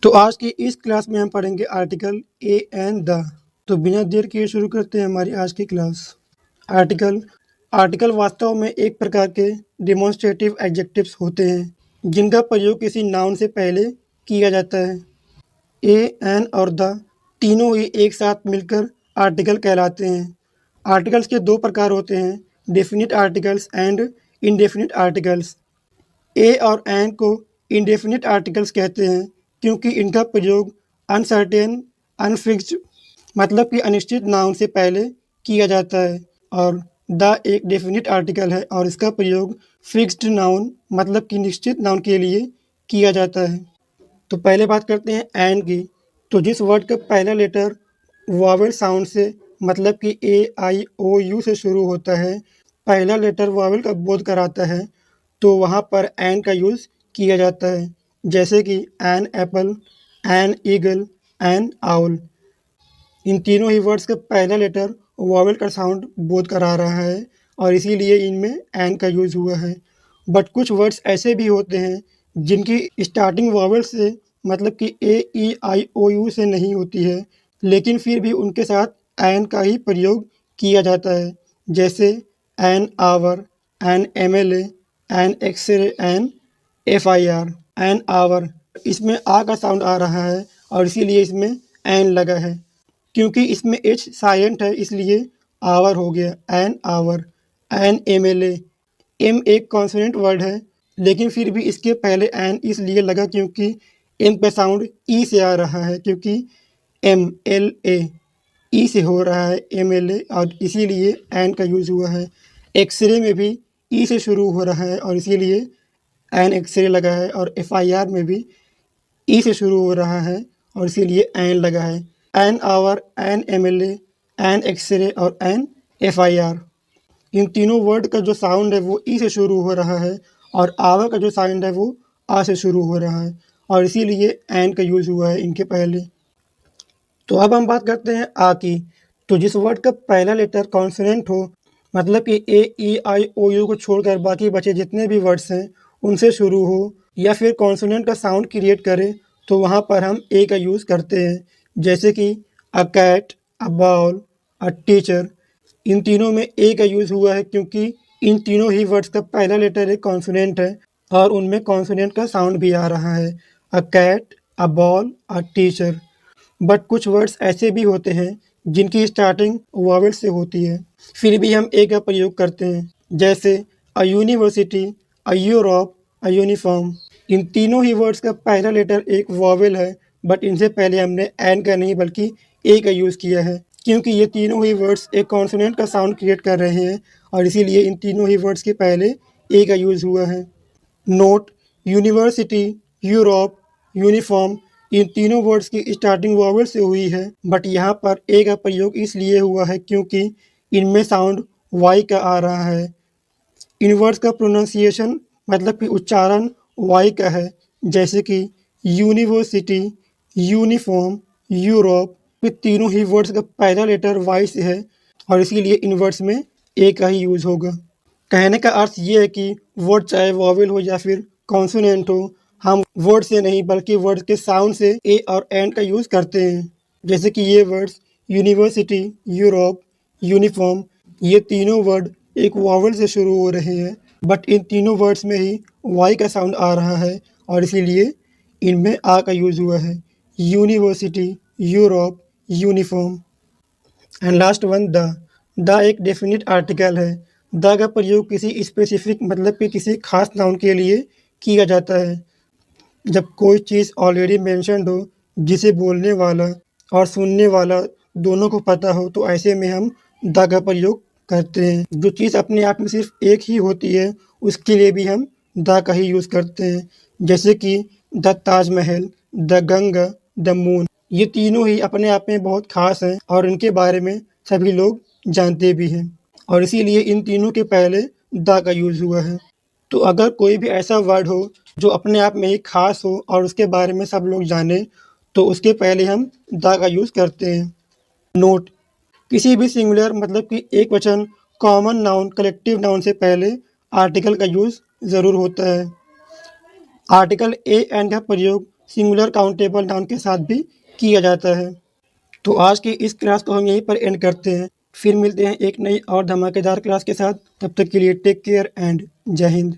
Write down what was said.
तो आज की इस क्लास में हम पढ़ेंगे आर्टिकल ए एंड द। तो बिना देर किए शुरू करते हैं हमारी आज की क्लास। आर्टिकल आर्टिकल वास्तव में एक प्रकार के डिमॉन्स्ट्रेटिव एडजेक्टिव्स होते हैं जिनका प्रयोग किसी नाउन से पहले किया जाता है। ए एन और द तीनों ही एक साथ मिलकर आर्टिकल कहलाते हैं। आर्टिकल्स के दो प्रकार होते हैं, definite articles and indefinite articles. A और एन को इंडेफिनिट आर्टिकल्स कहते हैं क्योंकि इनका प्रयोग अनसर्टेन, अनफिक्स्ड मतलब कि अनिश्चित नाउन से पहले किया जाता है, और द एक डेफिनिट आर्टिकल है और इसका प्रयोग फिक्स्ड नाउन मतलब कि निश्चित नाउन के लिए किया जाता है। तो पहले बात करते हैं एन की। तो जिस वर्ड का पहला लेटर वॉवेल साउंड से मतलब कि ए आई ओ यू से शुरू होता है, पहला लेटर वॉवेल का बोध कराता है, तो वहाँ पर एन का यूज़ किया जाता है, जैसे कि an apple, an eagle, an owl. इन तीनों ही वर्ड्स का पहला लेटर वॉवेल का साउंड बोध करा रहा है और इसीलिए इनमें एन का यूज़ हुआ है। बट कुछ वर्ड्स ऐसे भी होते हैं जिनकी स्टार्टिंग वॉवेल से मतलब कि ए ई आई ओ यू से नहीं होती है, लेकिन फिर भी उनके साथ एन का ही प्रयोग किया जाता है, जैसे an hour, an M L A, an X-ray, an F I R. An hour इसमें आ का साउंड आ रहा है और इसीलिए इसमें एन लगा है। क्योंकि इसमें एच साइलेंट है इसलिए आवर हो गया, an hour. An M L A, M एक कॉन्सोनेंट वर्ड है लेकिन फिर भी इसके पहले एन इसलिए लगा क्योंकि एम का साउंड ई से आ रहा है, क्योंकि एम एल ए ई से हो रहा है एम एल ए, और इसीलिए एन का यूज़ हुआ है। एक्सरे में भी ई से शुरू हो रहा है और इसीलिए एन एक्सरे लगा है, और एफ आई आर में भी ई से शुरू हो रहा है और इसीलिए एन लगा है। An hour, an M L A, an X-ray और एन एफ आई आर, इन तीनों वर्ड का जो साउंड है वो ई से शुरू हो रहा है और आवर का जो साउंड है वो आ से शुरू हो रहा है और इसीलिए एन का यूज़ हुआ है इनके पहले। तो अब हम बात करते हैं आ की। तो जिस वर्ड का पहला लेटर कॉन्सोनेंट हो मतलब कि ए ई आई ओ यू को छोड़कर बाकी बचे जितने भी वर्ड्स हैं उनसे शुरू हो या फिर कॉन्सोनेंट का साउंड क्रिएट करे, तो वहाँ पर हम ए का यूज़ करते हैं, जैसे कि a cat, a ball, a teacher. इन तीनों में ए का यूज़ हुआ है क्योंकि इन तीनों ही वर्ड्स का पहला लेटर एक कॉन्सोनेंट है और उनमें कॉन्सोनेंट का साउंड भी आ रहा है, a cat, a ball, a teacher. But कुछ वर्ड्स ऐसे भी होते हैं जिनकी स्टार्टिंग वॉवेल से होती है, फिर भी हम ए का प्रयोग करते हैं, जैसे a university, a Europe, a uniform. इन तीनों ही वर्ड्स का पहला लेटर एक वॉवेल है, बट इनसे पहले हमने एन का नहीं बल्कि ए का यूज़ किया है क्योंकि ये तीनों ही वर्ड्स एक कॉन्सोनेंट का साउंड क्रिएट कर रहे हैं और इसीलिए इन तीनों ही वर्ड्स के पहले ए का यूज़ हुआ है। नोट, यूनिवर्सिटी, यूरोप, यूनिफॉर्म, इन तीनों वर्ड्स की स्टार्टिंग वॉवेल से हुई है, बट यहाँ पर ए का प्रयोग इसलिए हुआ है क्योंकि इनमें साउंड वाई का आ रहा है। इन वर्ड्स का प्रोनाउंसिएशन मतलब कि उच्चारण वाई का है, जैसे कि यूनिवर्सिटी, यूनिफॉर्म, यूरोप। ये तीनों ही वर्ड्स का पहला लेटर वाई से है और इसीलिए इन वर्ड्स में ए का ही यूज़ होगा। कहने का अर्थ ये है कि वर्ड चाहे वॉवेल हो या फिर कॉन्सोनेंट हो, हम वर्ड से नहीं बल्कि वर्ड के साउंड से ए और एन का यूज़ करते हैं। जैसे कि ये वर्ड्स यूनिवर्सिटी, यूरोप, यूनिफॉर्म, ये तीनों वर्ड एक वॉवेल से शुरू हो रहे हैं, बट इन तीनों वर्ड्स में ही वाई का साउंड आ रहा है और इसीलिए इनमें आ का यूज़ हुआ है। University, Europe, uniform. And last one the. The एक डेफिनिट आर्टिकल है। द का प्रयोग किसी स्पेसिफिक मतलब कि किसी खास नाउन के लिए किया जाता है। जब कोई चीज़ ऑलरेडी मेंशन्ड हो जिसे बोलने वाला और सुनने वाला दोनों को पता हो, तो ऐसे में हम द का प्रयोग करते हैं। जो चीज़ अपने आप में सिर्फ एक ही होती है उसके लिए भी हम द का ही यूज़ करते हैं, जैसे कि the Taj Mahal, the Ganga, the moon. ये तीनों ही अपने आप में बहुत खास हैं और इनके बारे में सभी लोग जानते भी हैं और इसीलिए इन तीनों के पहले द का यूज़ हुआ है। तो अगर कोई भी ऐसा वर्ड हो जो अपने आप में ही खास हो और उसके बारे में सब लोग जाने, तो उसके पहले हम द का यूज़ करते हैं। नोट, किसी भी सिंगुलर मतलब कि एक वचन, कॉमन नाउन, कलेक्टिव नाउन से पहले आर्टिकल का यूज़ ज़रूर होता है। आर्टिकल ए एंड का प्रयोग सिंगुलर काउंटेबल नाउन के साथ भी किया जाता है। तो आज की इस क्लास को हम यहीं पर एंड करते हैं। फिर मिलते हैं एक नई और धमाकेदार क्लास के साथ। तब तक के लिए टेक केयर एंड जय हिंद।